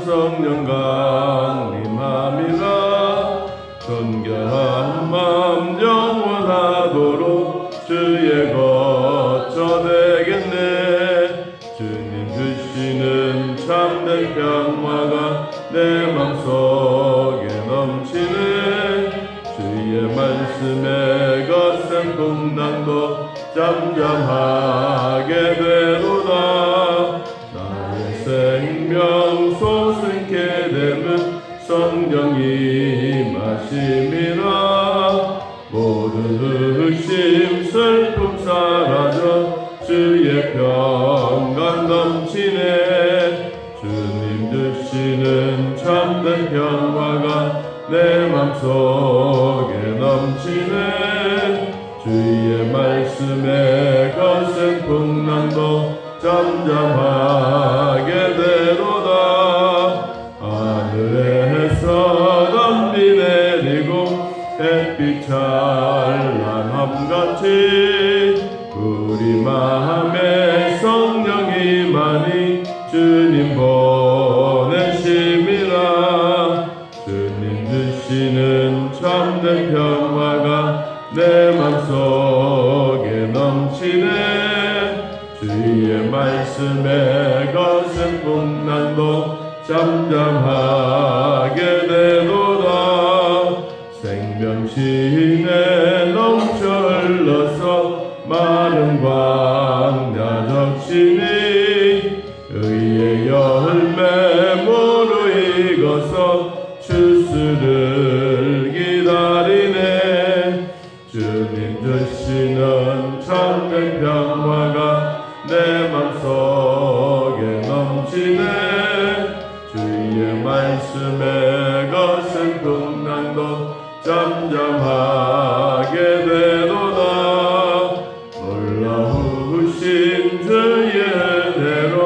성령 강림함이라. 정결한 마음 영원하도록 주의 거처 되겠네. 주님 주시는 참된 평화가 내 맘속에 넘치네. 주의 말씀에 거센 풍랑도 잠잠하게 되도다. 나의 생명 솟게 되면 성령이 마심이라. 모든 의심 슬픔 사라져 주의 평강 넘치네. 주님 주시는 참된 평화가 내 맘속에 넘치네. 주의 말씀에 거센 풍랑도 잠잠하게 되도다. 하늘에서 단비 내리고 햇빛 찬란함같이 우리 마음에 성령이 많이 주님 보내심이라. 주님 주시는 참된 평화가 내 맘속에 넘치네. 주의 말씀에 거센 풍랑도 잠잠하게 되도다. 생명신에 넘쳐 흘러서 마른 광야 적시니 의의 열매 모두 익어서 추수를 기다리네. 주님 주시는 참된 평화가 내 맘속에 넘치네. 주의 말씀에 거센 풍랑도 잠잠하게 되도다. 놀라우신 주의 은혜로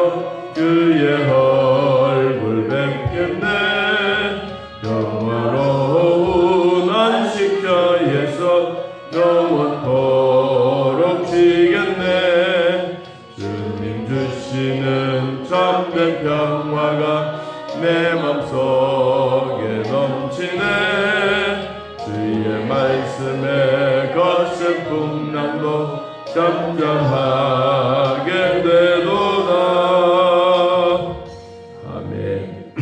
그의 얼굴 뵙겠네. 영화로운 안식처에서 영원토록 쉬겠네. 주님 주시는 참된 평화가 내 맘속에 넘치네. 주의 말씀에 거센 풍랑도 잠잠하게 되도다. 아멘.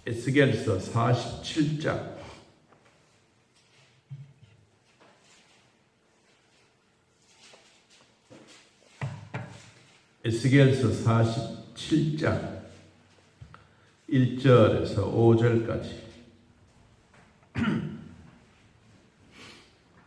에스겔서 47장. 에스겔서 47장 1절에서 5절까지.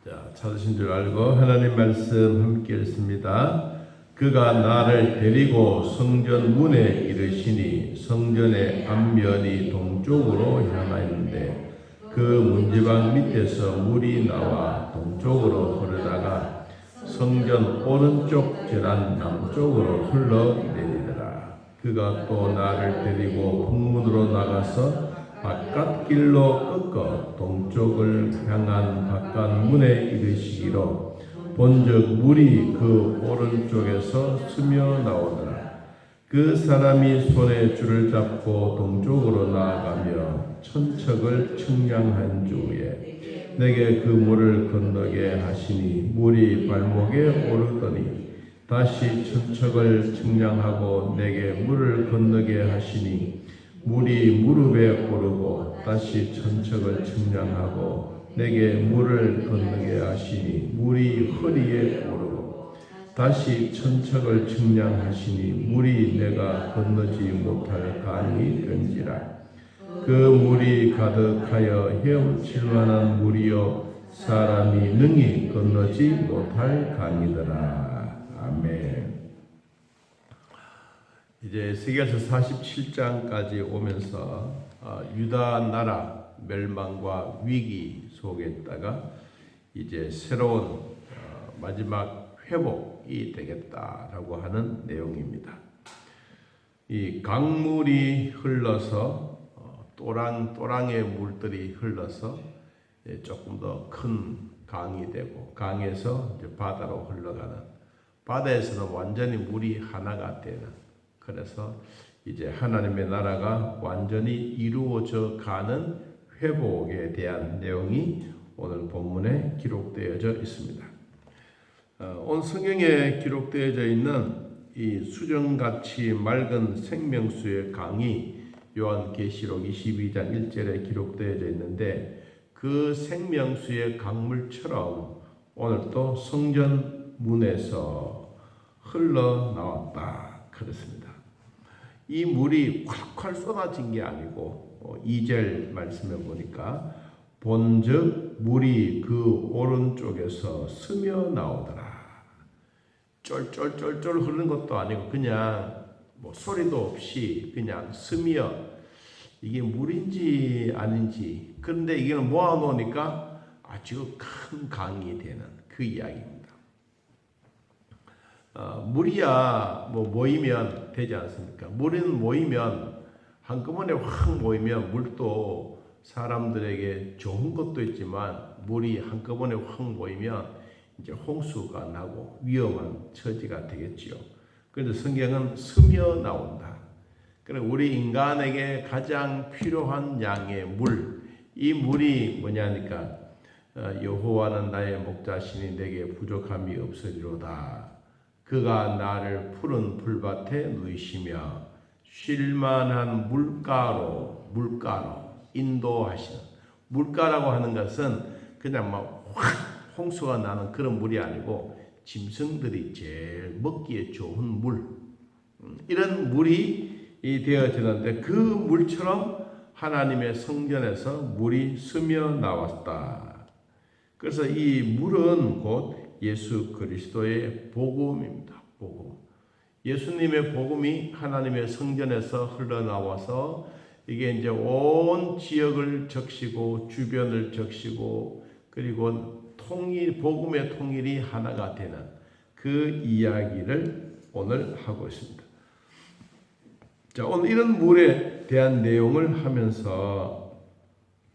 자, 찾으신 줄 알고 하나님 말씀 함께 읽습니다. 그가 나를 데리고 성전 문에 이르시니 성전의 앞면이 동쪽으로 향하였는데 그 문지방 밑에서 물이 나와 동쪽으로 흐르다가 성전 오른쪽 제단 남쪽으로 흘러내리더라. 그가 또 나를 데리고 북문으로 나가서 바깥길로 꺾어 동쪽을 향한 바깥문에 이르시기로 본즉 물이 그 오른쪽에서 스며 나오더라. 그 사람이 손에 줄을 잡고 동쪽으로 나아가며 천척을 측량한 주에 내게 그 물을 건너게 하시니 물이 발목에 오르더니 다시 천척을 측량하고 내게 물을 건너게 하시니 물이 무릎에 오르고 다시 천척을 측량하고 내게 물을 건너게 하시니 물이 허리에 오르고 다시 천척을 측량하시니 물이 내가 건너지 못할 강이 된지라. 그 물이 가득하여 헤엄칠 만한 물이요 사람이 능히 건너지 못할 강이더라. 아멘. 이제 에스겔서 47장까지 오면서 유다 나라 멸망과 위기 속에 있다가 이제 새로운 마지막 회복이 되겠다라고 하는 내용입니다. 이 강물이 흘러서 또랑또랑의 물들이 흘러서 조금 더 큰 강이 되고 강에서 이제 바다로 흘러가는, 바다에서는 완전히 물이 하나가 되는, 그래서 이제 하나님의 나라가 완전히 이루어져 가는 회복에 대한 내용이 오늘 본문에 기록되어져 있습니다. 온 성경에 기록되어져 있는 이 수정같이 맑은 생명수의 강이 요한계시록 22장 1절에 기록되어져 있는데 그 생명수의 강물처럼 오늘도 성전 문에서 흘러나왔다 그렇습니다. 이 물이 콸콸 쏟아진 게 아니고 2절 말씀해 보니까 본즉 물이 그 오른쪽에서 스며 나오더라. 쫄쫄쫄쫄 흐르는 것도 아니고 그냥 소리도 없이 그냥 스며 이게 물인지 아닌지 그런데 이게 모아놓으니까 아주 큰 강이 되는 그 이야기입니다. 물이야 모이면 되지 않습니까? 물은 모이면 한꺼번에 확 모이면 물도 사람들에게 좋은 것도 있지만 물이 한꺼번에 확 모이면 이제 홍수가 나고 위험한 처지가 되겠지요. 그래서 성경은 스며 나온다. 그리고 우리 인간에게 가장 필요한 양의 물, 이 물이 뭐냐니까 여호와는 나의 목자시니 내게 부족함이 없으리로다. 그가 나를 푸른 풀밭에 누이시며 쉴만한 물가로 인도하시는 물가라고 하는 것은 그냥 막 확 홍수가 나는 그런 물이 아니고 짐승들이 제일 먹기에 좋은 물 이런 물이 되어지는데 그 물처럼 하나님의 성전에서 물이 스며 나왔다. 그래서 이 물은 곧 예수 그리스도의 복음입니다. 복음. 예수님의 복음이 하나님의 성전에서 흘러나와서 이게 이제 온 지역을 적시고 주변을 적시고 그리고 복음의 통일이 하나가 되는 그 이야기를 오늘 하고 있습니다. 자, 오늘 이런 물에 대한 내용을 하면서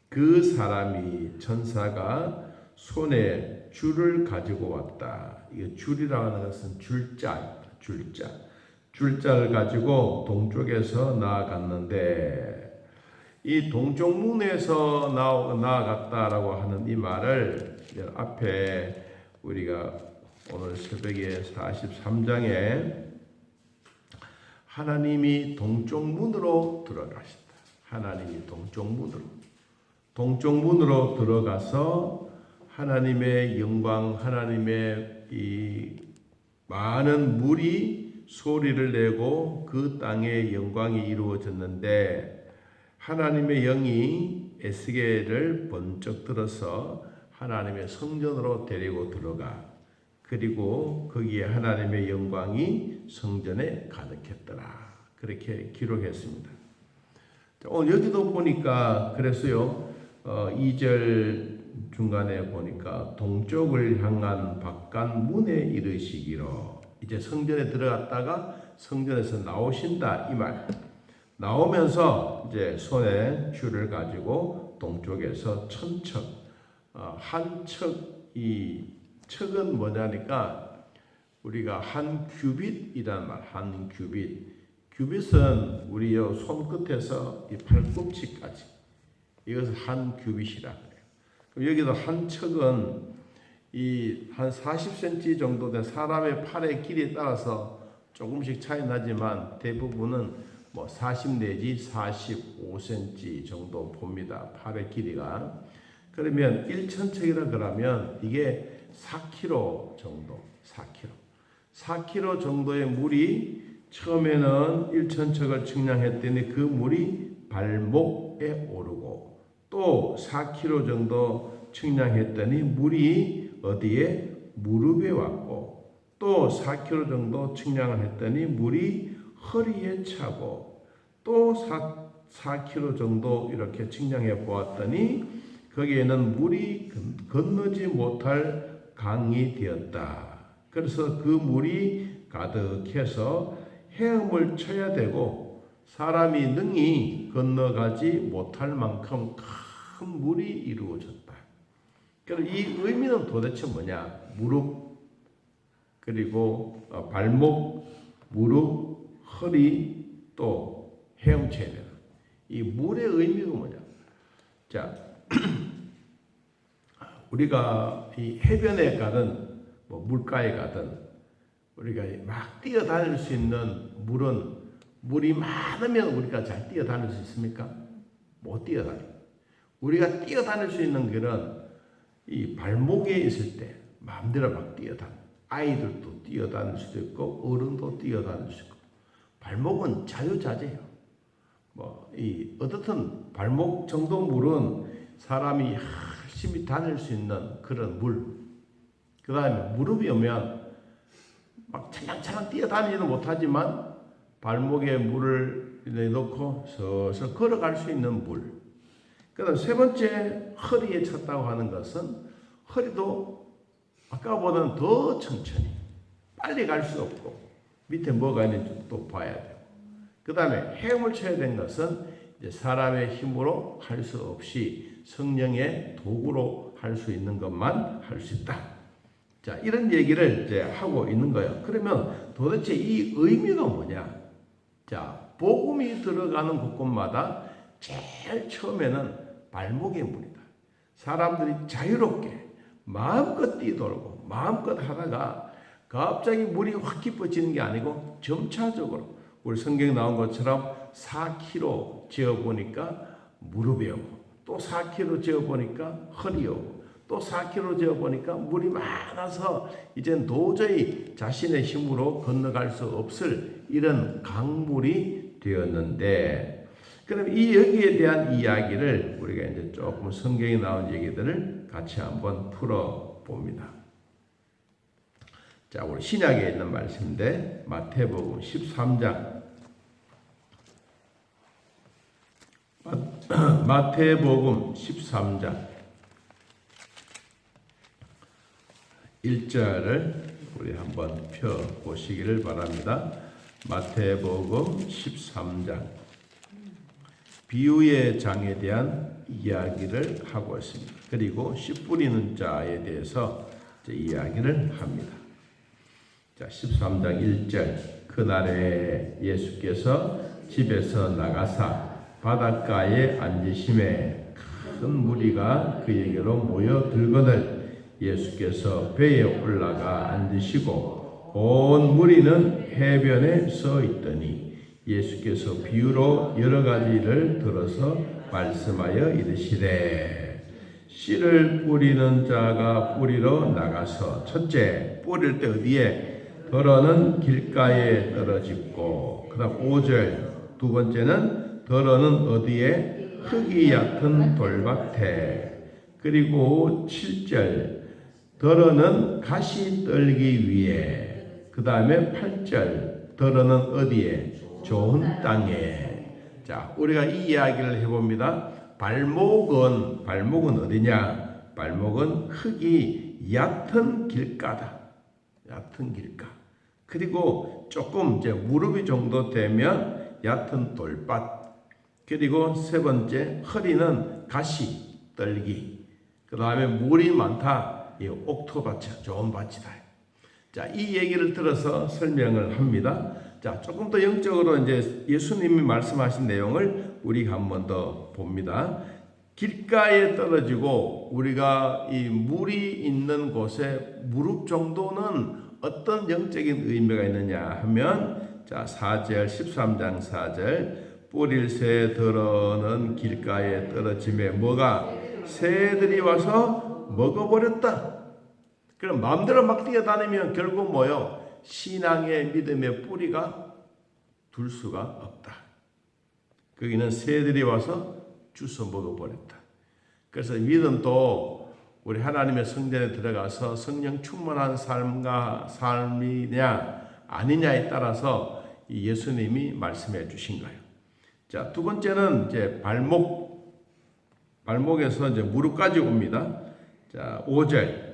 그 사람이 천사가 손에 줄을 가지고 왔다. 이게 줄이라고 하는 것은 줄자를 가지고 동쪽에서 나아갔는데 이 동쪽 문에서 나아갔다라고 하는 이 말을 앞에 우리가 오늘 새벽에 43장에 하나님이 동쪽 문으로 들어가신다. 하나님이 동쪽 문으로 들어가서 하나님의 영광, 하나님의 이 많은 물이 소리를 내고 그 땅에 영광이 이루어졌는데 하나님의 영이 에스겔을 번쩍 들어서 하나님의 성전으로 데리고 들어가 그리고 거기에 하나님의 영광이 성전에 가득했더라. 그렇게 기록했습니다. 오늘 여기도 보니까 그랬어요. 2절 중간에 보니까 동쪽을 향한 바깥문에 이르시기로 이제 성전에 들어갔다가 성전에서 나오신다 이 말. 나오면서 이제 손에 줄을 가지고 동쪽에서 천척 한 척 이 척은 뭐냐니까 우리가 한 규빗이란 말 한 규빗은 우리 손끝에서 이 팔꿈치까지 이것을 한 규빗이라 그래요. 여기도 한 척은 이 한 40cm 정도 된 사람의 팔의 길이에 따라서 조금씩 차이 나지만 대부분은 40 내지 45cm 정도 봅니다. 팔의 길이가. 그러면 1천척이라 그러면 이게 4kg 정도, 4kg 정도의 물이 처음에는 1천척을 측량했더니 그 물이 발목에 오르고 또 4kg 정도 측량했더니 물이 어디에 무릎에 왔고 또 4kg 정도 측량을 했더니 물이 허리에 차고 또 4kg 정도 이렇게 측량해 보았더니 거기에는 물이 건너지 못할 강이 되었다. 그래서 그 물이 가득해서 헤엄을 쳐야 되고 사람이 능히 건너가지 못할 만큼 큰 물이 이루어졌다. 그래서 이 의미는 도대체 뭐냐? 무릎 그리고 발목, 무릎, 허리 또 헤엄쳐야 되는. 이 물의 의미가 뭐냐? 자, 우리가 이 해변에 가든 뭐 물가에 가든 우리가 막 뛰어다닐 수 있는 물은 물이 많으면 우리가 잘 뛰어다닐 수 있습니까? 못 뛰어다니. 우리가 뛰어다닐 수 있는 길은 이 발목에 있을 때 마음대로 막 뛰어다니. 아이들도 뛰어다닐 수도 있고 어른도 뛰어다닐 수 있고. 발목은 자유자재예요. 어떻든 발목 정도 물은 사람이 열심히 다닐 수 있는 그런 물. 그 다음에 무릎이 오면 막 찰랑찰랑 뛰어다니지는 못하지만 발목에 물을 넣고 서서 걸어갈 수 있는 물. 그 다음 세 번째 허리에 찼다고 하는 것은 허리도 아까보다는 더 천천히 빨리 갈 수 없고 밑에 뭐가 있는지 또 봐야 되고 그 다음에 헤엄을 쳐야 되는 것은 이제 사람의 힘으로 할 수 없이 성령의 도구로 할 수 있는 것만 할 수 있다. 자, 이런 얘기를 이제 하고 있는 거예요. 그러면 도대체 이 의미가 뭐냐? 자, 복음이 들어가는 곳곳마다 제일 처음에는 발목의 물이다. 사람들이 자유롭게 마음껏 뛰돌고 마음껏 하다가 갑자기 물이 확 깊어지는 게 아니고 점차적으로 우리 성경에 나온 것처럼 4km 재어보니까 무릎에 오고 또 4km 재어보니까 허리에 오고 또 4km 재어보니까 물이 많아서 이제 도저히 자신의 힘으로 건너갈 수 없을 이런 강물이 되었는데 그럼 이 여기에 대한 이야기를 우리가 이제 조금 성경에 나온 얘기들을 같이 한번 풀어봅니다. 자, 우리 신약에 있는 말씀인데 마태복음 13장 마태복음 13장 1절을 우리 한번 펴보시기를 바랍니다. 마태복음 13장 비유의 장에 대한 이야기를 하고 있습니다. 그리고 씨 뿌리는 자에 대해서 이야기를 합니다. 자, 13장 1절 그날에 예수께서 집에서 나가사 바닷가에 앉으심에 큰 무리가 그에게로 모여들거늘 예수께서 배에 올라가 앉으시고 온 무리는 해변에 서 있더니 예수께서 비유로 여러 가지를 들어서 말씀하여 이르시되 씨를 뿌리는 자가 뿌리러 나가서 첫째 뿌릴 때 어디에 더러는 길가에 떨어지고 그다음 5절 두 번째는 더러는 어디에 흙이 얕은 돌밭에 그리고 7절 더러는 가시 떨기 위에 그 다음에 8절 더러는 어디에 좋은 땅에. 자, 우리가 이 이야기를 해봅니다. 발목은 어디냐? 발목은 흙이 얕은 길가다. 얕은 길가. 그리고 조금 이제 무릎이 정도 되면 얕은 돌밭. 그리고 세 번째 허리는 가시 떨기. 그 다음에 물이 많다. 이 옥토밭이야. 좋은 밭이다. 자, 이 얘기를 들어서 설명을 합니다. 자, 조금 더 영적으로 이제 예수님이 말씀하신 내용을 우리가 한 번 더 봅니다. 길가에 떨어지고 우리가 이 물이 있는 곳에 무릎 정도는 어떤 영적인 의미가 있느냐 하면 자, 4절 13장 4절 뿌릴 새 더러는 길가에 떨어짐에 뭐가 새들이 와서 먹어버렸다. 그럼 마음대로 막 뛰어다니면 결국 뭐요? 신앙의 믿음의 뿌리가 둘 수가 없다. 거기는 새들이 와서 주워 먹어버렸다. 그래서 믿음도 우리 하나님의 성전에 들어가서 성령 충만한 삶이냐 아니냐에 따라서 예수님이 말씀해 주신 거예요. 자, 두 번째는 이제 발목에서 이제 무릎까지 옵니다. 자, 5절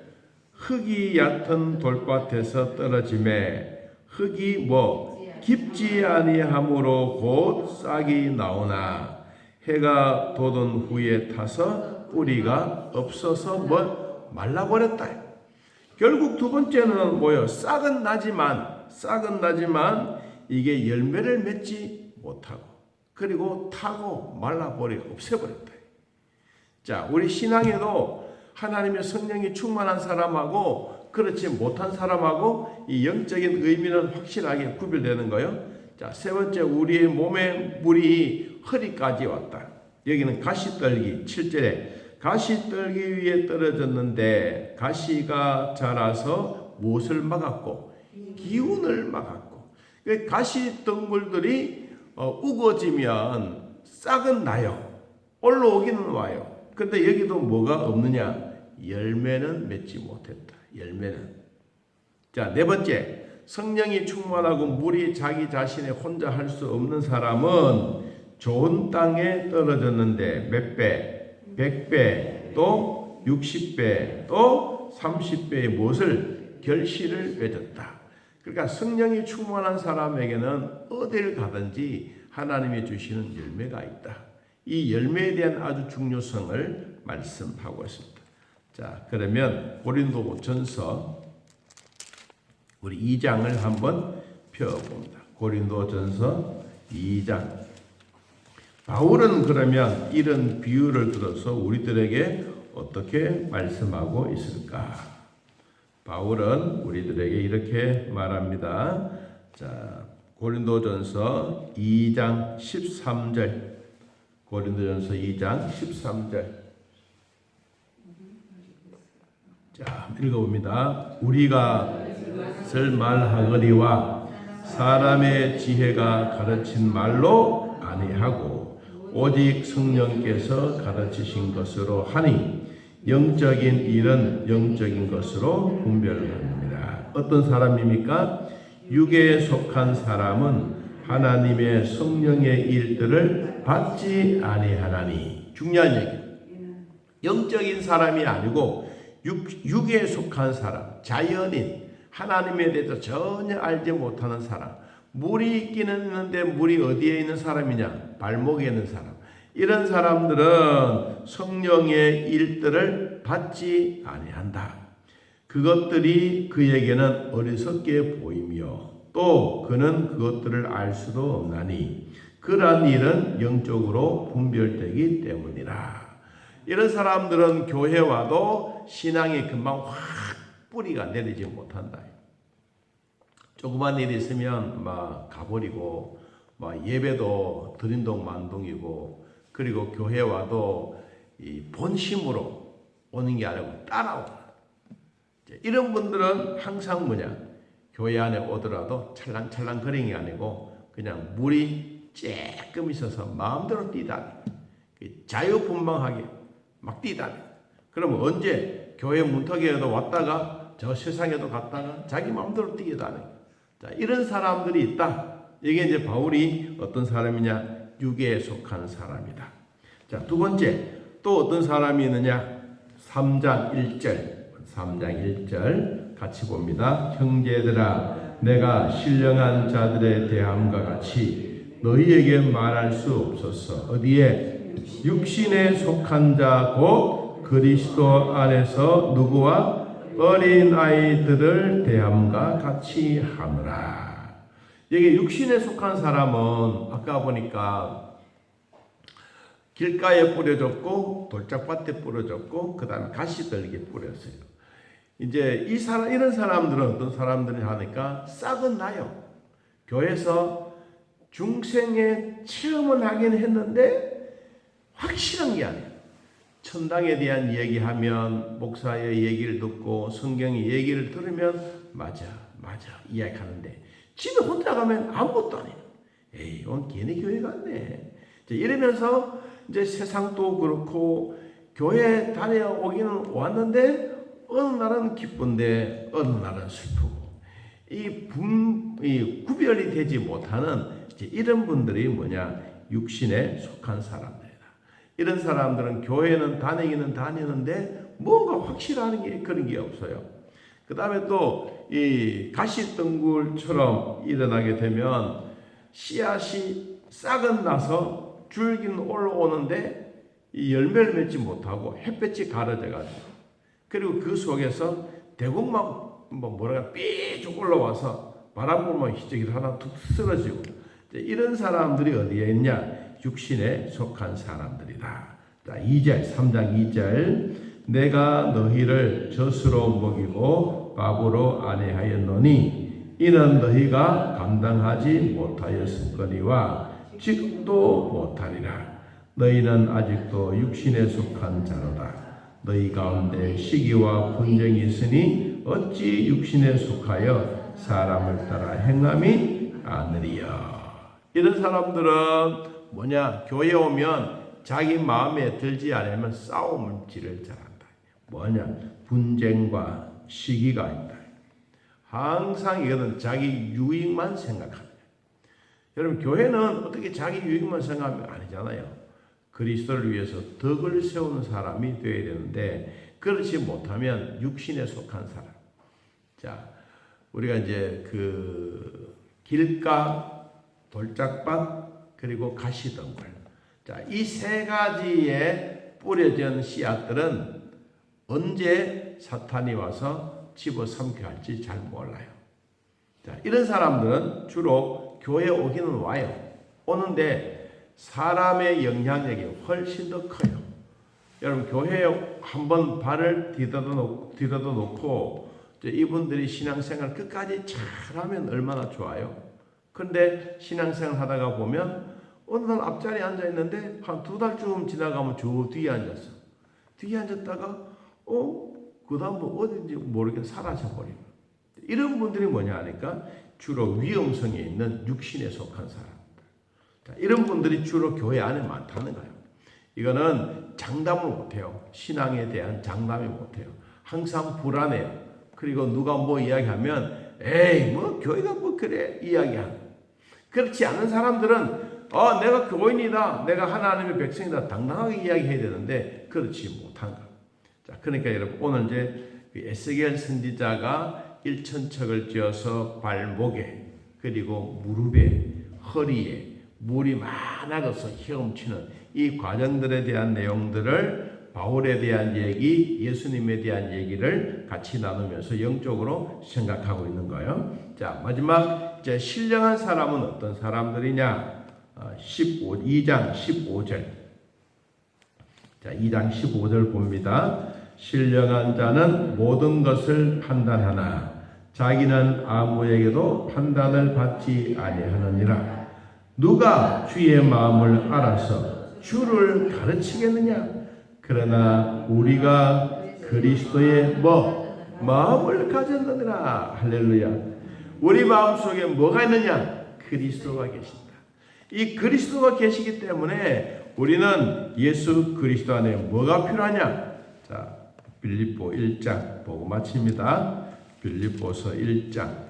흙이 얕은 돌밭에서 떨어짐에 흙이 뭐 깊지 아니하므로 곧 싹이 나오나 해가 돋은 후에 타서 뿌리가 없어서 뭐 말라버렸다. 결국 두 번째는 뭐요? 싹은 나지만 이게 열매를 맺지 못하고 그리고 타고 말라버려 없애버렸다. 자, 우리 신앙에도 하나님의 성령이 충만한 사람하고 그렇지 못한 사람하고 이 영적인 의미는 확실하게 구별되는 거예요. 자, 세 번째, 우리의 몸에 물이 허리까지 왔다. 여기는 가시떨기 7절에 가시떨기 위에 떨어졌는데 가시가 자라서 무엇을 막았고 기운을 막았고. 가시덩굴들이 우거지면 싹은 나요. 올라오기는 와요. 근데 여기도 뭐가 없느냐? 열매는 맺지 못했다. 열매는. 자, 네 번째, 성령이 충만하고 물이 자기 자신에 혼자 할 수 없는 사람은 좋은 땅에 떨어졌는데 몇 배? 100배, 또 60배, 또 30배의 무엇을? 결실을 맺었다. 그러니까 성령이 충만한 사람에게는 어딜 가든지 하나님이 주시는 열매가 있다. 이 열매에 대한 아주 중요성을 말씀하고 있습니다. 자, 그러면 고린도전서 우리 2장을 한번 펴봅니다. 고린도전서 2장. 바울은 그러면 이런 비유를 들어서 우리들에게 어떻게 말씀하고 있을까? 바울은 우리들에게 이렇게 말합니다. 자, 고린도전서 2장 13절. 고린도전서 2장 13절. 자, 읽어봅니다. 우리가 설말하거니와 사람의 지혜가 가르친 말로 아니하고 오직 성령께서 가르치신 것으로 하니 영적인 일은 영적인 것으로 분별합니다. 어떤 사람입니까? 육에 속한 사람은 하나님의 성령의 일들을 받지 아니하나니. 중요한 얘기. 영적인 사람이 아니고 육에 속한 사람, 자연인, 하나님에 대해서 전혀 알지 못하는 사람. 물이 있기는 있는데 물이 어디에 있는 사람이냐? 발목에 있는 사람. 이런 사람들은 성령의 일들을 받지 아니한다. 그것들이 그에게는 어리석게 보이며 또 그는 그것들을 알 수도 없나니 그러한 일은 영적으로 분별되기 때문이라. 이런 사람들은 교회 와도 신앙이 금방 확 뿌리가 내리지 못한다. 조그만 일이 있으면 막 가버리고 막 예배도 들인동만동이고 그리고 교회 와도 이 본심으로 오는 게 아니고 따라오는. 이런 분들은 항상 뭐냐? 교회 안에 오더라도 찰랑찰랑 거리는 게 아니고 그냥 물이 쬐끔 있어서 마음대로 뛰다니. 자유분방하게 막 뛰다니. 그러면 언제 교회 문턱에도 왔다가 저 세상에도 갔다가 자기 마음대로 뛰다니. 자, 이런 사람들이 있다. 이게 이제 바울이 어떤 사람이냐? 육에 속한 사람이다. 자, 두 번째, 또 어떤 사람이 있느냐? 3장 1절. 3장 1절 같이 봅니다. 형제들아, 내가 신령한 자들에 대함과 같이 너희에게 말할 수 없었어. 어디에? 육신에 속한 자 곧 그리스도 안에서 누구와? 어린 아이들을 대함과 같이 하느라. 여기 육신에 속한 사람은 아까 보니까 길가에 뿌려졌고 돌짝밭에 뿌려졌고 그 다음에 가시떨기에 뿌렸어요. 이제 이런 사람들은 어떤 사람들이 하니까 싹은 나요. 교회에서 중생의 체험은 하긴 했는데 확실한 게 아니에요. 천당에 대한 얘기하면 목사의 얘기를 듣고 성경의 얘기를 들으면 맞아 이야기하는데 집에 혼자 가면 아무것도 아니에요. 에이, 이건 걔네 교회 같네. 이러면서 이제 세상도 그렇고 교회 다녀오기는 왔는데 어느 날은 기쁜데 어느 날은 슬프고 이 구별이 되지 못하는 이런 분들이 뭐냐? 육신에 속한 사람들이다. 이런 사람들은 교회는 다니기는 다니는데 뭔가 확실한 게 그런 게 없어요. 그 다음에 또 이 가시덩굴처럼 일어나게 되면 씨앗이 싹은 나서 줄기는 올라오는데 이 열매를 맺지 못하고 햇볕이 가려져가지고 그리고 그 속에서 대국만 삐쭉 올라와서 바람 불면 희적이 하나 툭 쓰러지고 이런 사람들이 어디에 있냐? 육신에 속한 사람들이다. 자, 2절, 3장 2절. 내가 너희를 젖으로 먹이고 밥으로 안위하였노니 이는 너희가 감당하지 못하였을거니와 직도 못하리라. 너희는 아직도 육신에 속한 자로다. 너희 가운데 시기와 분쟁이 있으니 어찌 육신에 속하여 사람을 따라 행함이 아니리요. 이런 사람들은 뭐냐? 교회 오면 자기 마음에 들지 않으면 싸움질을 잘한다. 뭐냐? 분쟁과 시기가 있다. 항상 이거는 자기 유익만 생각합니다. 여러분, 교회는 어떻게 자기 유익만 생각하면 아니잖아요. 그리스도를 위해서 덕을 세우는 사람이 되어야 되는데 그렇지 못하면 육신에 속한 사람. 자, 우리가 이제 그 길가, 돌짝밭, 그리고 가시덩굴. 자, 이 세 가지에 뿌려진 씨앗들은 언제 사탄이 와서 집어삼켜 할지 잘 몰라요. 자, 이런 사람들은 주로 교회에 오기는 와요. 오는데 사람의 영향력이 훨씬 더 커요. 여러분, 교회에 한번 발을 디뎌도 놓고 이분들이 신앙생활 끝까지 잘하면 얼마나 좋아요. 그런데 신앙생활 하다가 보면 어느 날 앞자리에 앉아 있는데 한 2달쯤 지나가면 저 뒤에 앉았어. 뒤에 앉았다가 그 다음 뭐 어딘지 모르게 사라져 버리고. 이런 분들이 뭐냐 하니까 주로 위험성에 있는 육신에 속한 사람. 자, 이런 분들이 주로 교회 안에 많다는 거예요. 이거는 장담을 못해요. 신앙에 대한 장담이 못해요. 항상 불안해요. 그리고 누가 뭐 이야기하면 에이 뭐 교회가 뭐 그래 이야기하는. 그렇지 않은 사람들은 내가 교인이다. 내가 하나님의 백성이다. 당당하게 이야기해야 되는데 그렇지 못한 거. 자, 그러니까 여러분 오늘 이제 에스겔 선지자가 1,000척을 지어서 발목에 그리고 무릎에 허리에 물이 많아져서 헤엄치는 이 과정들에 대한 내용들을 바울에 대한 얘기, 예수님에 대한 얘기를 같이 나누면서 영적으로 생각하고 있는 거예요. 자, 마지막 이제 신령한 사람은 어떤 사람들이냐? 2장 15절. 자, 2장 15절 봅니다. 신령한 자는 모든 것을 판단하나 자기는 아무에게도 판단을 받지 아니하느니라. 누가 주의 마음을 알아서 주를 가르치겠느냐? 그러나 우리가 그리스도의 마음을 가졌느니라. 할렐루야. 우리 마음속에 뭐가 있느냐? 그리스도가 계신다. 이 그리스도가 계시기 때문에 우리는 예수 그리스도 안에 뭐가 필요하냐? 자, 빌립보 1장 보고 마칩니다. 빌립보서 1장.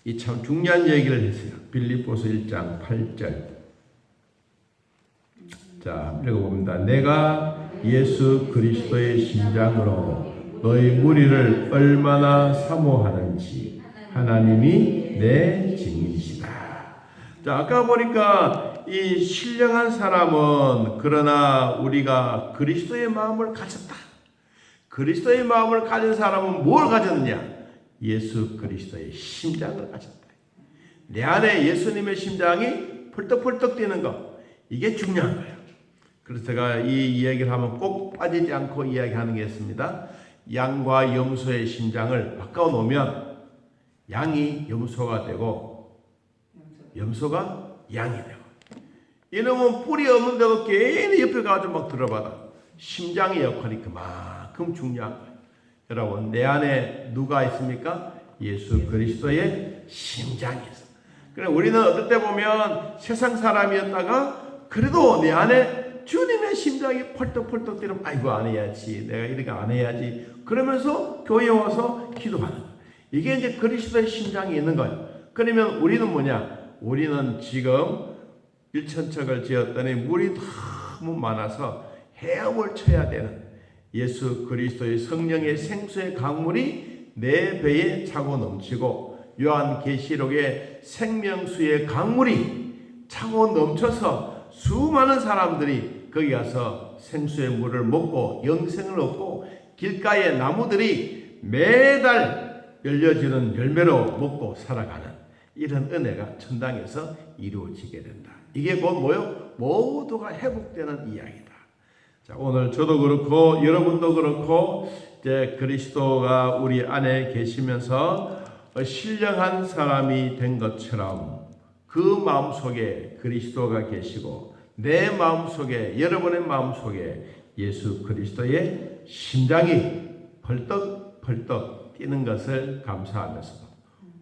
이 참 중요한 얘기를 했어요. 빌립보서 1장 8절. 자, 읽어봅니다. 내가 예수 그리스도의 심장으로 너희 무리를 얼마나 사모하는지 하나님이 내 증인이시다. 자, 아까 보니까 이 신령한 사람은 그러나 우리가 그리스도의 마음을 가졌다. 그리스도의 마음을 가진 사람은 뭘 가졌느냐? 예수 그리스도의 심장을 가졌다. 내 안에 예수님의 심장이 펄떡펄떡 뛰는 것, 이게 중요한 거예요. 그래서 제가 이 이야기를 하면 꼭 빠지지 않고 이야기하는 게 있습니다. 양과 염소의 심장을 바꿔 놓으면 양이 염소가 되고 염소가 양이 되고, 이놈은 뿔이 없는데도 괜히 옆에 가서 막 들어봐라. 심장의 역할이 그만큼 중요한 거예요. 여러분, 내 안에 누가 있습니까? 예수 그리스도의 심장이 있어. 그래, 우리는 어떨 때 보면 세상 사람이었다가 그래도 내 안에 주님의 심장이 펄떡펄떡 뛰면 아이고 안 해야지, 내가 이렇게 안 해야지, 그러면서 교회에 와서 기도하는 거예요. 이게 이제 그리스도의 심장이 있는 거예요. 그러면 우리는 뭐냐? 우리는 지금 1,000척을 지었더니 물이 너무 많아서 헤엄을 쳐야 되는 예수 그리스도의 성령의 생수의 강물이 내 배에 차고 넘치고, 요한계시록의 생명수의 강물이 차고 넘쳐서 수많은 사람들이 거기 가서 생수의 물을 먹고 영생을 얻고, 길가의 나무들이 매달 열려지는 열매로 먹고 살아가는 이런 은혜가 천당에서 이루어지게 된다. 이게 뭐요? 모두가 회복되는 이야기다. 자, 오늘 저도 그렇고 여러분도 그렇고 이제 그리스도가 우리 안에 계시면서 신령한 사람이 된 것처럼 그 마음속에 그리스도가 계시고 내 마음속에 여러분의 마음속에 예수 그리스도의 심장이 벌떡벌떡 뛰는 것을 감사하면서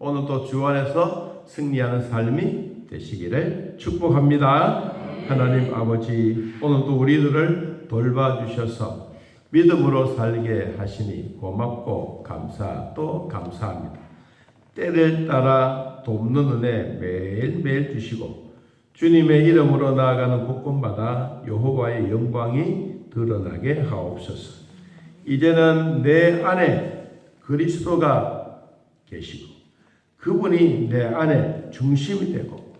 오늘도 주 안에서 승리하는 삶이 되시기를 축복합니다. 하나님 아버지, 오늘도 우리들을 돌봐주셔서 믿음으로 살게 하시니 고맙고 또 감사합니다. 때를 따라 돕는 은혜 매일매일 주시고 주님의 이름으로 나아가는 곳곳마다 여호와의 영광이 드러나게 하옵소서. 이제는 내 안에 그리스도가 계시고 그분이 내 안에 중심이 되고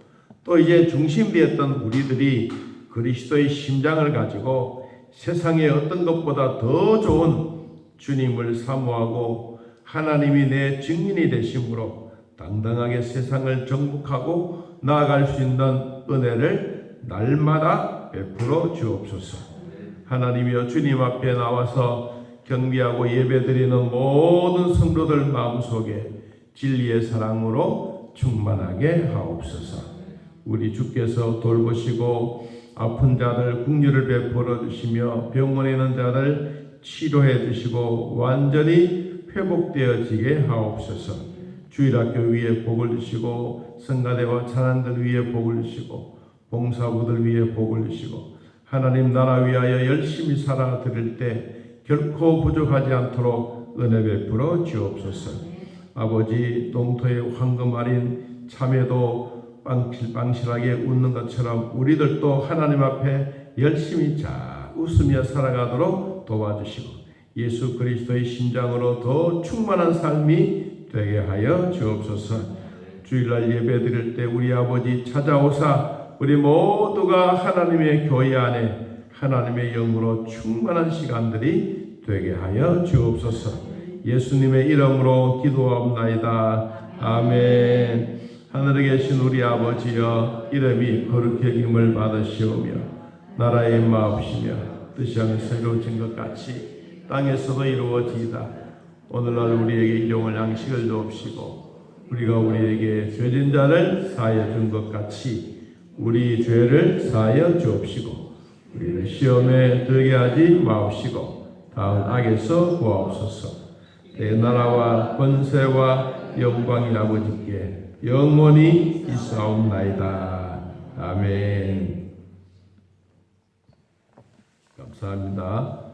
또 이제 중심이 되었던 우리들이 그리스도의 심장을 가지고 세상의 어떤 것보다 더 좋은 주님을 사모하고 하나님이 내 증인이 되심으로 당당하게 세상을 정복하고 나아갈 수 있는 은혜를 날마다 베풀어 주옵소서. 하나님이여, 주님 앞에 나와서 경배하고 예배드리는 모든 성도들 마음속에 진리의 사랑으로 충만하게 하옵소서. 우리 주께서 돌보시고 아픈 자들 긍휼을 베풀어 주시며 병원에 있는 자들 치료해 주시고 완전히 회복되어지게 하옵소서. 주일학교 위에 복을 주시고 성가대와 찬양들 위에 복을 주시고 봉사부들 위에 복을 주시고 하나님 나라 위하여 열심히 살아 드릴 때 결코 부족하지 않도록 은혜 베풀어 주옵소서. 아버지, 농토의 황금 알인 참외도 빵실빵실하게 웃는 것처럼 우리들도 하나님 앞에 열심히 잘 웃으며 살아가도록 도와주시고 예수 그리스도의 심장으로 더 충만한 삶이 되게 하여 주옵소서. 주일날 예배 드릴 때 우리 아버지 찾아오사 우리 모두가 하나님의 교회 안에 하나님의 영으로 충만한 시간들이 되게 하여 주옵소서. 예수님의 이름으로 기도합나이다. 아멘. 하늘에 계신 우리 아버지여, 이름이 거룩히 여김을 받으시오며 나라의 마옵시며 뜻이 하늘에서 이루어진 것 같이 땅에서도 이루어지이다. 오늘날 우리에게 일용할 양식을 주옵시고 우리가 우리에게 죄진 자를 사하여 준 것 같이 우리 죄를 사하여 주옵시고 우리를 시험에 들게 하지 마옵시고 다음 악에서 구하옵소서. 내 나라와 권세와 영광이 아버지께 영원히 있사옵나이다. 아멘. 감사합니다.